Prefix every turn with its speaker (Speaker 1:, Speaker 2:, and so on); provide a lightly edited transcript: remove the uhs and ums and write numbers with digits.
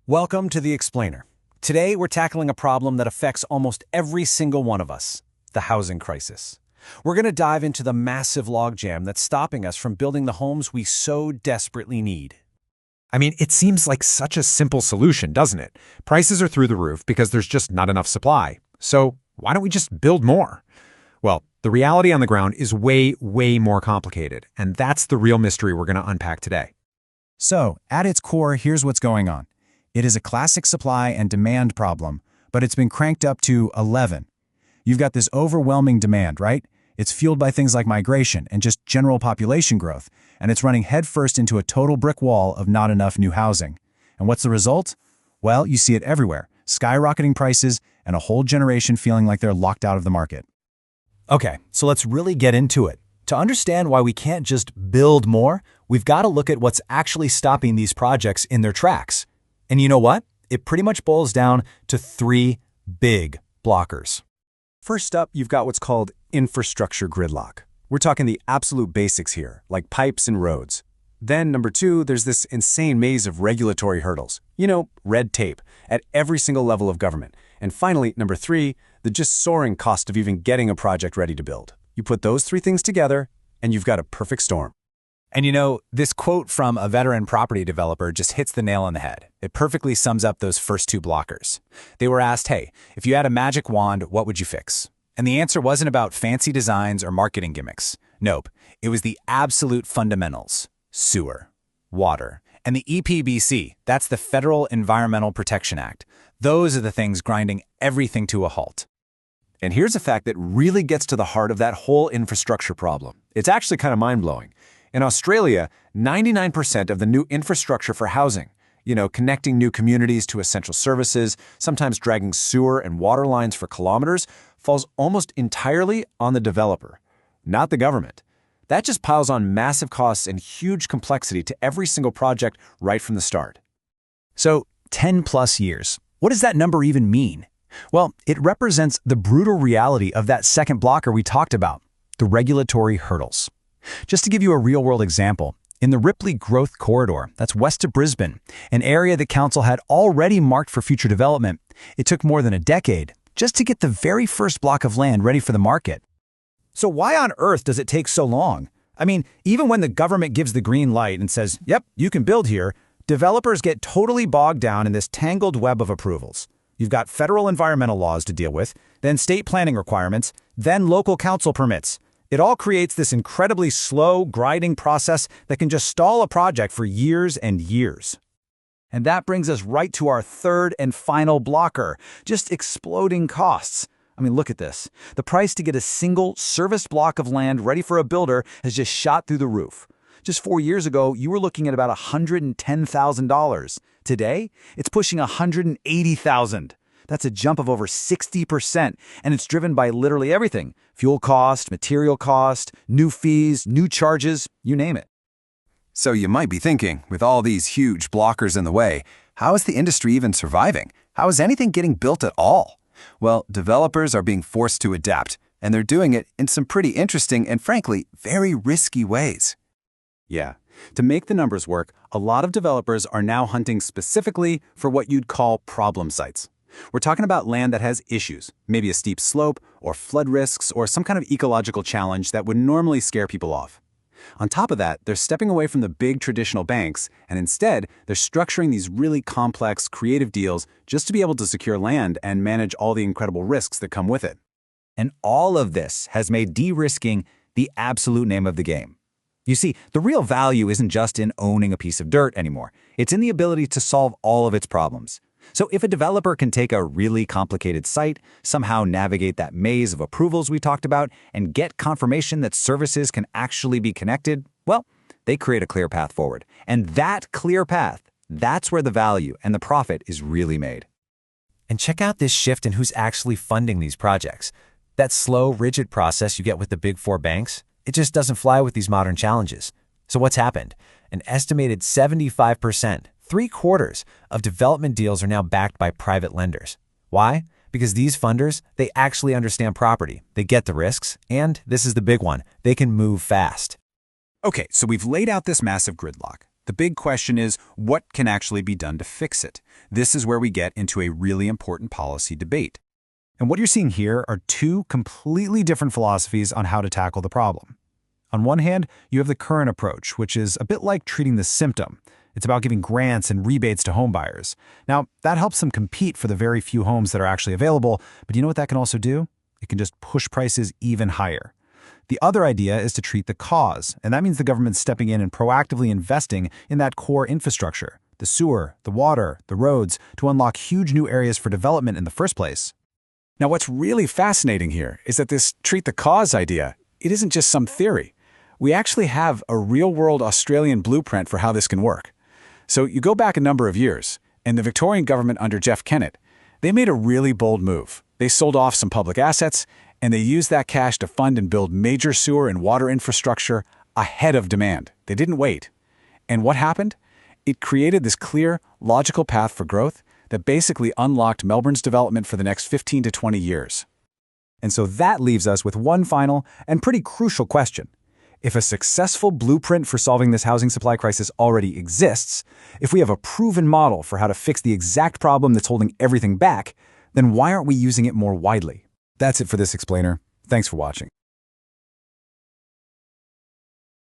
Speaker 1: Welcome to The Explainer. Today, we're tackling a problem that affects almost every single one of us, the housing crisis. We're going to dive into the massive logjam that's stopping us from building the homes we so desperately need.
Speaker 2: I mean, it seems like such a simple solution, doesn't it? Prices are through the roof because there's just not enough supply. So why don't we just build more? Well, the reality on the ground is way more complicated, and that's the real mystery we're going to unpack today.
Speaker 3: So, at its core, here's what's going on. It is a classic supply and demand problem, but it's been cranked up to 11. You've got this overwhelming demand, right? It's fueled by things like migration and just general population growth, and it's running headfirst into a total brick wall of not enough new housing. And what's the result? Well, you see it everywhere. Skyrocketing prices and a whole generation feeling like they're locked out of the market.
Speaker 4: Okay, so let's really get into it. To understand why we can't just build more, we've got to look at what's actually stopping these projects in their tracks. And you know what? It pretty much boils down to three big blockers.
Speaker 5: First up, you've got what's called infrastructure gridlock. We're talking the absolute basics here, like pipes and roads. Then, number two, there's this insane maze of regulatory hurdles. Red tape, at every single level of government. And finally, number three, the just soaring cost of even getting a project ready to build. You put those three things together, and you've got a perfect storm.
Speaker 4: And this quote from a veteran property developer just hits the nail on the head. It perfectly sums up those first two blockers. They were asked, hey, if you had a magic wand, what would you fix? And the answer wasn't about fancy designs or marketing gimmicks. Nope, it was the absolute fundamentals: sewer, water, and the EPBC. That's the Federal Environmental Protection Act. Those are the things grinding everything to a halt.
Speaker 5: And here's a fact that really gets to the heart of that whole infrastructure problem. It's actually kind of mind-blowing. In Australia, 99% of the new infrastructure for housing, connecting new communities to essential services, sometimes dragging sewer and water lines for kilometers, falls almost entirely on the developer, not the government. That just piles on massive costs and huge complexity to every single project right from the start.
Speaker 3: So, 10 plus years. What does that number even mean? Well, it represents the brutal reality of that second blocker we talked about, the regulatory hurdles. Just to give you a real-world example, in the Ripley Growth Corridor, that's west of Brisbane, an area the council had already marked for future development, it took more than a decade just to get the very first block of land ready for the market.
Speaker 4: So why on earth does it take so long? I mean, even when the government gives the green light and says, yep, you can build here, developers get totally bogged down in this tangled web of approvals. You've got federal environmental laws to deal with, then state planning requirements, then local council permits. It all creates this incredibly slow, grinding process that can just stall a project for years and years. And that brings us right to our third and final blocker, just exploding costs. I mean, look at this. The price to get a single serviced block of land ready for a builder has just shot through the roof. Just 4 years ago, you were looking at about $110,000. Today, it's pushing $180,000. That's a jump of over 60%, and it's driven by literally everything: fuel cost, material cost, new fees, new charges, you name it.
Speaker 5: So you might be thinking, with all these huge blockers in the way, how is the industry even surviving? How is anything getting built at all? Well, developers are being forced to adapt, and they're doing it in some pretty interesting and, frankly, very risky ways. Yeah, to make the numbers work, a lot of developers are now hunting specifically for what you'd call problem sites. We're talking about land that has issues, maybe a steep slope, or flood risks, or some kind of ecological challenge that would normally scare people off. On top of that, they're stepping away from the big traditional banks, and instead, they're structuring these really complex, creative deals just to be able to secure land and manage all the incredible risks that come with it.
Speaker 4: And all of this has made de-risking the absolute name of the game. You see, the real value isn't just in owning a piece of dirt anymore. It's in the ability to solve all of its problems. So if a developer can take a really complicated site, somehow navigate that maze of approvals we talked about, and get confirmation that services can actually be connected, well, they create a clear path forward. And that clear path, that's where the value and the profit is really made.
Speaker 1: And check out this shift in who's actually funding these projects. That slow, rigid process you get with the big four banks, it just doesn't fly with these modern challenges. So what's happened? An estimated 75%, 3/4 of development deals are now backed by private lenders. Why? Because these funders, they actually understand property, they get the risks, and this is the big one, they can move fast.
Speaker 5: Okay, so we've laid out this massive gridlock.
Speaker 2: The big question is, what can actually be done to fix it? This is where we get into a really important policy debate.
Speaker 3: And what you're seeing here are two completely different philosophies on how to tackle the problem. On one hand, you have the current approach, which is a bit like treating the symptom. It's about giving grants and rebates to home buyers. Now, that helps them compete for the very few homes that are actually available, but you know what that can also do? It can just push prices even higher. The other idea is to treat the cause, and that means the government stepping in and proactively investing in that core infrastructure, the sewer, the water, the roads, to unlock huge new areas for development in the first place.
Speaker 2: Now, what's really fascinating here is that this treat the cause idea, it isn't just some theory. We actually have a real-world Australian blueprint for how this can work. So you go back a number of years, and the Victorian government under Jeff Kennett, they made a really bold move. They sold off some public assets, and they used that cash to fund and build major sewer and water infrastructure ahead of demand. They didn't wait. And what happened? It created this clear, logical path for growth that basically unlocked Melbourne's development for the next 15 to 20 years.
Speaker 3: And so that leaves us with one final and pretty crucial question. If a successful blueprint for solving this housing supply crisis already exists, if we have a proven model for how to fix the exact problem that's holding everything back, then why aren't we using it more widely? That's it for this explainer. Thanks for watching.